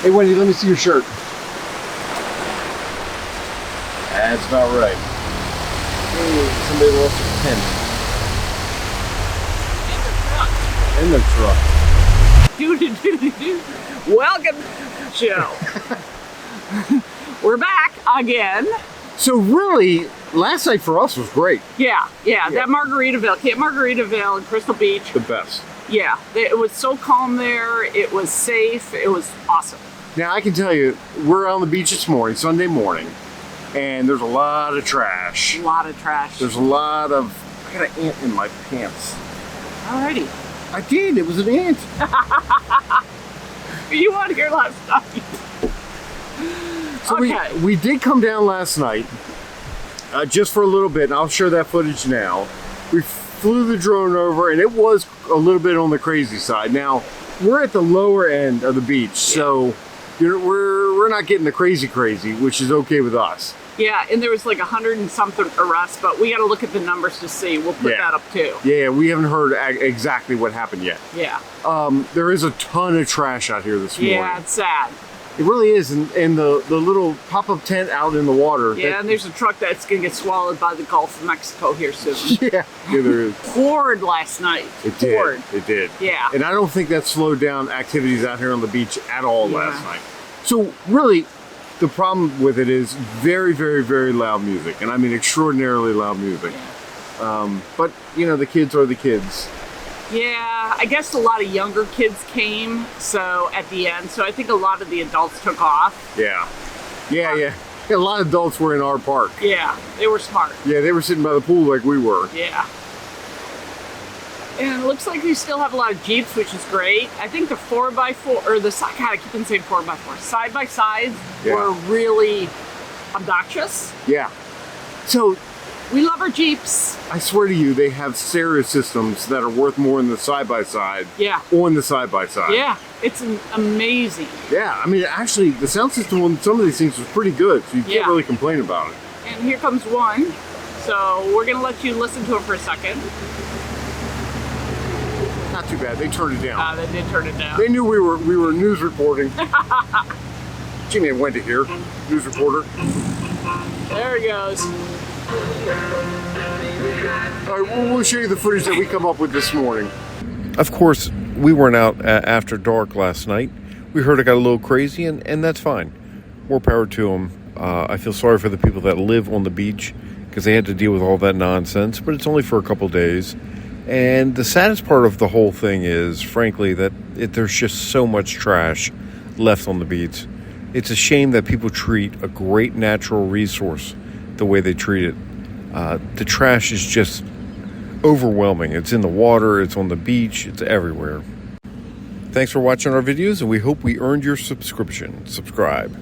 Hey, Wendy, let me see your shirt. That's about right. Hey, somebody lost a pen. In their truck. Welcome, Joe. We're back again. So really, last night for us was great. Yeah. That Margaritaville, Camp Margaritaville in Crystal Beach. The best. Yeah, it was so calm there. It was safe. It was awesome. Now, I can tell you, we're on the beach this morning, Sunday morning, and there's a lot of trash. A lot of trash. There's a lot of... I got an ant in my pants. Alrighty. I did. It was an ant. You weren't here last night. So okay. we did come down last night, just for a little bit, and I'll share that footage now. We flew the drone over, and it was a little bit on the crazy side. Now, we're at the lower end of the beach, so we're not getting the crazy, which is okay with us. Yeah, and there was like 100 and something arrests, but we got to look at the numbers to see. We'll put that up too. Yeah, we haven't heard exactly what happened yet. Yeah. There is a ton of trash out here this morning. Yeah, it's sad. It really is, and the little pop-up tent out in the water. Yeah, and there's a truck that's going to get swallowed by the Gulf of Mexico here soon. Yeah, there is. Poured last night. It did. It did. Yeah. And I don't think that slowed down activities out here on the beach at all last night. So really, the problem with it is very, very, very loud music, and I mean extraordinarily loud music. But you know, the kids are the kids. Yeah, I guess a lot of younger kids came, so at the end, so I think a lot of the adults took off. Yeah. A lot of adults were in our park. Yeah, they were smart. Yeah, they were sitting by the pool like we were. Yeah. And it looks like we still have a lot of Jeeps, which is great. I think the 4x4, or God, I keep on saying 4x4, side-by-sides were really obnoxious. Yeah. So, we love our Jeeps. I swear to you, they have stereo systems that are worth more than the side-by-side. Yeah. On the side-by-side. Yeah, it's amazing. Yeah, I mean, actually, the sound system on some of these things was pretty good, so you can't really complain about it. And here comes one. So we're going to let you listen to it for a second. Not too bad. They turned it down. They did turn it down. They knew we were news reporting. Jimmy and Wendy here, news reporter. There he goes. All right, we'll show you the footage that we come up with this morning. Of course, we weren't out after dark last night. We heard it got a little crazy, and that's fine. More power to them. I feel sorry for the people that live on the beach because they had to deal with all that nonsense, but it's only for a couple days. And the saddest part of the whole thing is, frankly, that there's just so much trash left on the beach. It's a shame that people treat a great natural resource the way they treat it. The trash is just overwhelming. It's in the water, it's on the beach, it's everywhere. Thanks for watching our videos, and we hope we earned your subscription. Subscribe.